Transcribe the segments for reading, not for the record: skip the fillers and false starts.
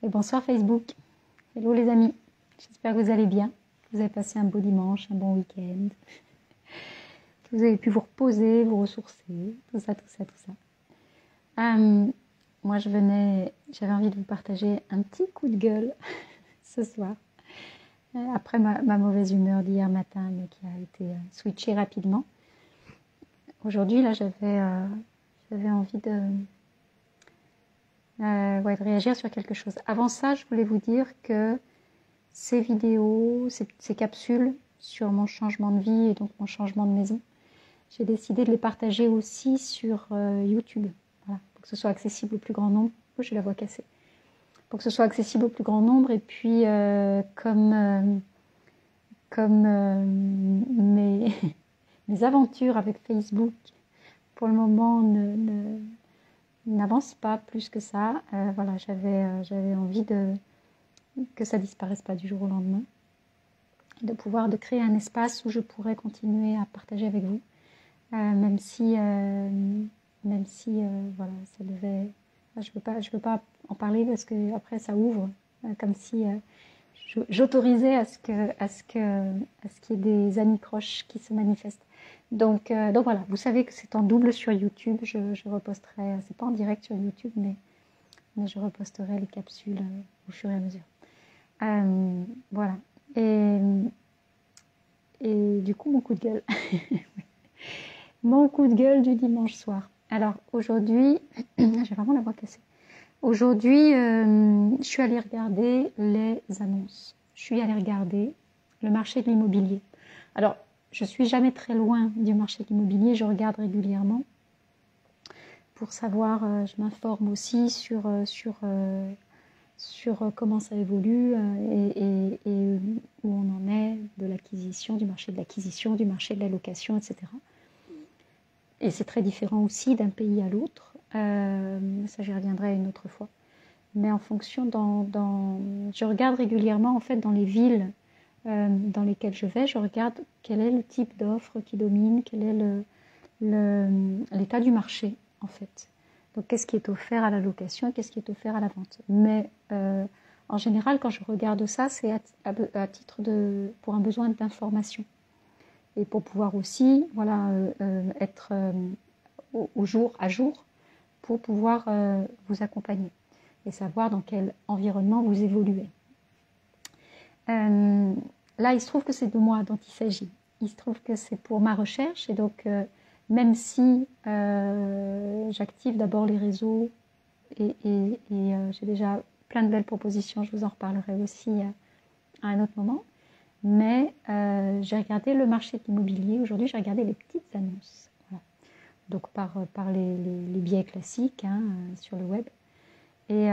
Et bonsoir Facebook. Hello les amis. J'espère que vous allez bien. Que vous avez passé un beau dimanche, un bon week-end. Que vous avez pu vous reposer, vous ressourcer, tout ça, tout ça, tout ça. Moi, j'avais envie de vous partager un petit coup de gueule ce soir. Après ma mauvaise humeur d'hier matin, mais qui a été switchée rapidement. Aujourd'hui, là, j'avais envie de réagir sur quelque chose. Avant ça, je voulais vous dire que ces vidéos, ces capsules sur mon changement de vie et donc mon changement de maison, j'ai décidé de les partager aussi sur YouTube. Voilà, pour que ce soit accessible au plus grand nombre. Oh, j'ai la voix cassée. Pour que ce soit accessible au plus grand nombre. Et puis, comme mes aventures avec Facebook, pour le moment, n'avancent pas plus que ça. Voilà, j'avais envie que ça disparaisse pas du jour au lendemain. De créer un espace où je pourrais continuer à partager avec vous. Même si voilà, ça devait... Je veux pas en parler parce que après ça ouvre, comme si j'autorisais à ce qu'il y ait des anicroches qui se manifestent. Donc voilà, vous savez que c'est en double sur YouTube. Je reposterai, c'est pas en direct sur YouTube, mais je reposterai les capsules au fur et à mesure. Voilà. Et du coup, mon coup de gueule. Mon coup de gueule du dimanche soir. Alors aujourd'hui, j'ai vraiment la voix cassée. Aujourd'hui, je suis allée regarder les annonces. Je suis allée regarder le marché de l'immobilier. Alors, je suis jamais très loin du marché de l'immobilier. Je regarde régulièrement pour savoir. Je m'informe aussi sur comment ça évolue et où on en est de l'acquisition, du marché de la location, etc. Et c'est très différent aussi d'un pays à l'autre. Ça, j'y reviendrai une autre fois. Mais en fonction, je regarde régulièrement en fait dans les villes dans lesquelles je vais, je regarde quel est le type d'offre qui domine, quel est l'état du marché en fait. Donc qu'est-ce qui est offert à la location et qu'est-ce qui est offert à la vente. Mais en général, quand je regarde ça, c'est à titre pour un besoin d'information. Et pour pouvoir aussi voilà, être au jour à jour pour pouvoir vous accompagner et savoir dans quel environnement vous évoluez. Là, il se trouve que c'est de moi dont il s'agit. Il se trouve que c'est pour ma recherche et donc même si j'active d'abord les réseaux et j'ai déjà plein de belles propositions, je vous en reparlerai aussi à un autre moment. Mais j'ai regardé le marché de l'immobilier. Aujourd'hui, j'ai regardé les petites annonces. Voilà. Donc par les biais classiques sur le web. Et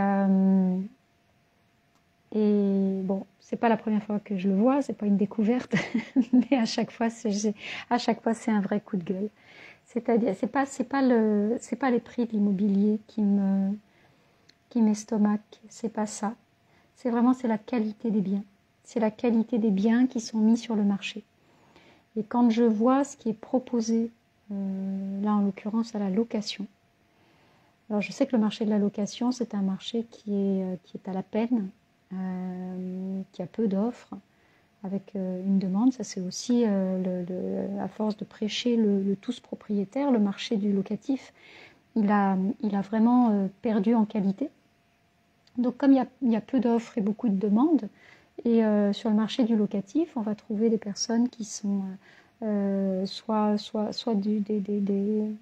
bon, c'est pas la première fois que je le vois, c'est pas une découverte, mais à chaque fois c'est un vrai coup de gueule. C'est-à-dire, c'est pas les prix de l'immobilier qui m'estomaquent, c'est pas ça. C'est la qualité des biens. C'est la qualité des biens qui sont mis sur le marché. Et quand je vois ce qui est proposé, là en l'occurrence à la location, alors je sais que le marché de la location, c'est un marché qui est à la peine, qui a peu d'offres, avec une demande. Ça c'est aussi, à force de prêcher le tous propriétaire, le marché du locatif, il a vraiment perdu en qualité. Donc comme il y a peu d'offres et beaucoup de demandes, et sur le marché du locatif, on va trouver des personnes qui sont soit des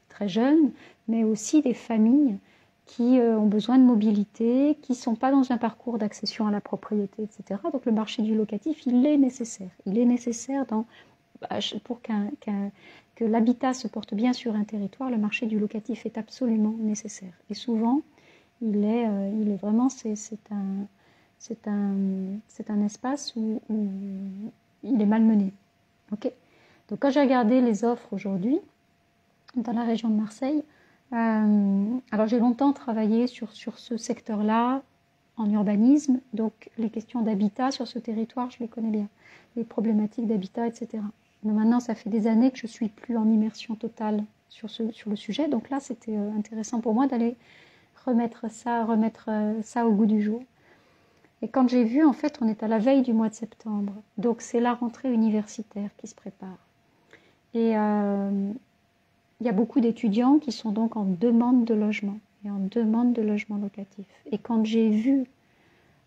très jeunes, mais aussi des familles qui ont besoin de mobilité, qui ne sont pas dans un parcours d'accession à la propriété, etc. Donc le marché du locatif, il est nécessaire. Il est nécessaire pour que l'habitat se porte bien sur un territoire, le marché du locatif est absolument nécessaire. Et souvent, il est vraiment, c'est un espace où il est malmené. Okay. Donc quand j'ai regardé les offres aujourd'hui dans la région de Marseille, alors j'ai longtemps travaillé sur ce secteur-là en urbanisme, donc les questions d'habitat sur ce territoire, je les connais bien, les problématiques d'habitat, etc. Mais maintenant, ça fait des années que je suis plus en immersion totale sur le sujet, donc là c'était intéressant pour moi d'aller remettre ça au goût du jour. Et quand j'ai vu, en fait, on est à la veille du mois de septembre. Donc c'est la rentrée universitaire qui se prépare. Et il y a beaucoup d'étudiants qui sont donc en demande de logement et en demande de logement locatif. Et quand j'ai vu,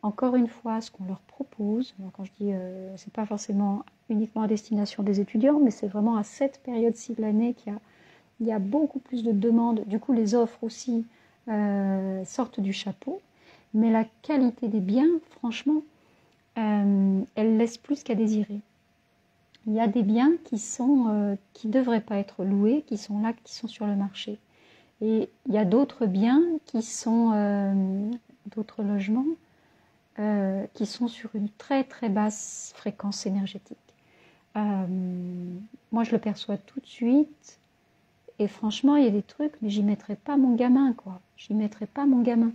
encore une fois, ce qu'on leur propose, quand je dis, c'est pas forcément uniquement à destination des étudiants, mais c'est vraiment à cette période-ci de l'année il y a beaucoup plus de demandes. Du coup, les offres aussi sortent du chapeau. Mais la qualité des biens, franchement, elle laisse plus qu'à désirer. Il y a des biens qui devraient pas être loués, qui sont là, qui sont sur le marché. Et il y a d'autres biens qui sont, d'autres logements, qui sont sur une très très basse fréquence énergétique. Moi, je le perçois tout de suite. Et franchement, il y a des trucs, mais j'y mettrais pas mon gamin, quoi. J'y mettrais pas mon gamin.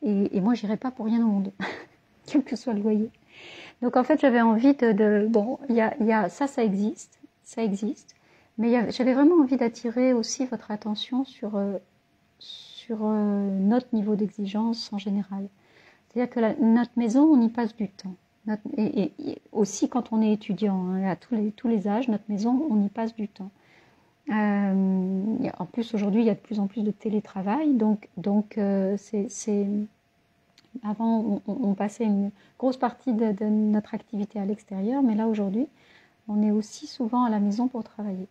Et moi, j'irais pas pour rien au monde, quel que soit le loyer. Donc en fait, j'avais envie bon, il y a ça existe, mais j'avais vraiment envie d'attirer aussi votre attention sur notre niveau d'exigence en général. C'est-à-dire que notre maison, on y passe du temps. Et aussi quand on est étudiant, hein, à tous les âges, notre maison, on y passe du temps. En plus, aujourd'hui, il y a de plus en plus de télétravail, donc avant, on passait une grosse partie de notre activité à l'extérieur, mais là, aujourd'hui, on est aussi souvent à la maison pour travailler.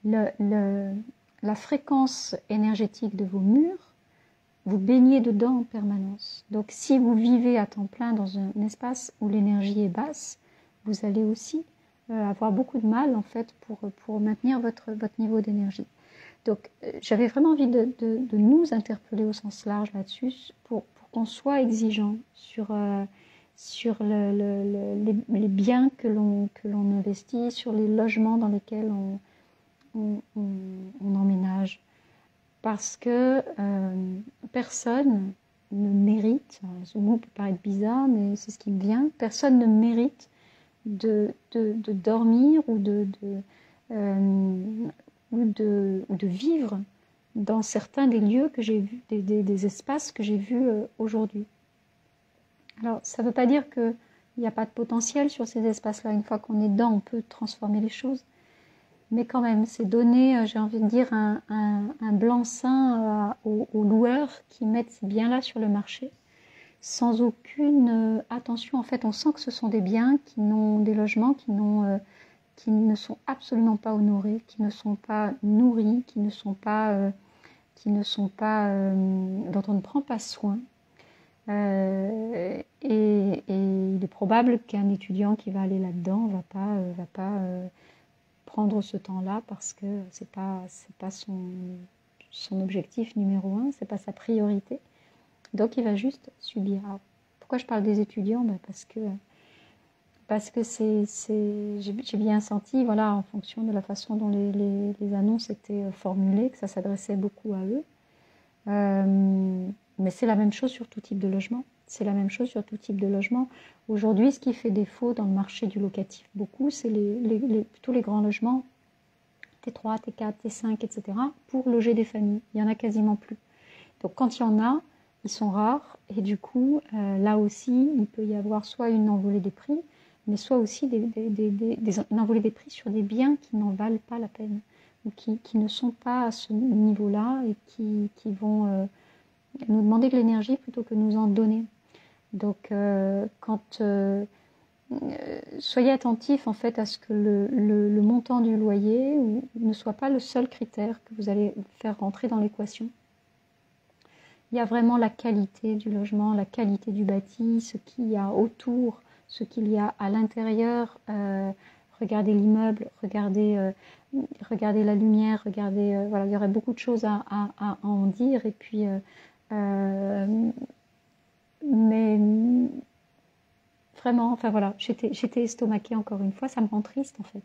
La fréquence énergétique de vos murs, vous baignez dedans en permanence. Donc, si vous vivez à temps plein dans un espace où l'énergie est basse, vous allez aussi avoir beaucoup de mal, en fait, pour maintenir votre niveau d'énergie. Donc, j'avais vraiment envie de nous interpeller au sens large là-dessus pour qu'on soit exigeant sur les biens que l'on investit, sur les logements dans lesquels on emménage. Parce que personne ne mérite, ce mot peut paraître bizarre, mais c'est ce qui me vient, personne ne mérite de dormir ou de vivre dans certains des lieux que j'ai vus, des espaces que j'ai vus aujourd'hui. Alors, ça ne veut pas dire qu'il n'y a pas de potentiel sur ces espaces-là. Une fois qu'on est dedans, on peut transformer les choses. Mais quand même, c'est donner, j'ai envie de dire, un blanc-seing aux loueurs qui mettent ces biens-là sur le marché, sans aucune attention. En fait, on sent que ce sont des biens des logements qui ne sont absolument pas honorés, qui ne sont pas nourris, dont on ne prend pas soin. Et il est probable qu'un étudiant qui va aller là-dedans va pas prendre ce temps-là parce que c'est pas son objectif numéro 1, c'est pas sa priorité. Donc il va juste subir. Alors, pourquoi je parle des étudiants? Parce que j'ai bien senti, voilà, en fonction de la façon dont les annonces étaient formulées, que ça s'adressait beaucoup à eux. Mais c'est la même chose sur tout type de logement. Aujourd'hui, ce qui fait défaut dans le marché du locatif, beaucoup, c'est tous les grands logements, T3, T4, T5, etc., pour loger des familles. Il n'y en a quasiment plus. Donc quand il y en a, ils sont rares, et du coup, là aussi, il peut y avoir soit une envolée des prix, mais soit aussi une envolée des prix sur des biens qui n'en valent pas la peine, ou qui ne sont pas à ce niveau-là, et qui vont nous demander de l'énergie plutôt que nous en donner. Donc, soyez attentifs en fait à ce que le montant du loyer ne soit pas le seul critère que vous allez faire rentrer dans l'équation. Il y a vraiment la qualité du logement, la qualité du bâti, ce qu'il y a autour, ce qu'il y a à l'intérieur. Regardez l'immeuble, regardez la lumière, voilà, il y aurait beaucoup de choses à en dire. Et puis, mais vraiment, enfin voilà, j'étais estomaquée encore une fois. Ça me rend triste en fait.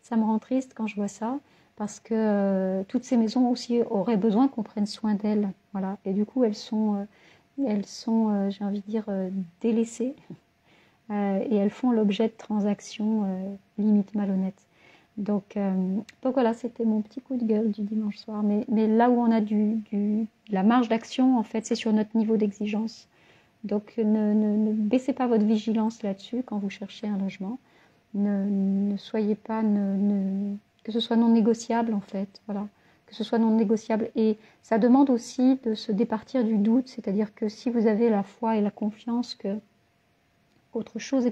Ça me rend triste quand je vois ça, parce que toutes ces maisons aussi auraient besoin qu'on prenne soin d'elles, voilà. Et du coup, elles sont, j'ai envie de dire, délaissées, et elles font l'objet de transactions limite malhonnêtes. Donc voilà, c'était mon petit coup de gueule du dimanche soir. Mais là où on a la marge d'action, en fait, c'est sur notre niveau d'exigence. Donc ne baissez pas votre vigilance là-dessus quand vous cherchez un logement. Ne soyez pas, que ce soit non négociable en fait, voilà, que ce soit non négociable. Et ça demande aussi de se départir du doute, c'est-à-dire que si vous avez la foi et la confiance que autre chose est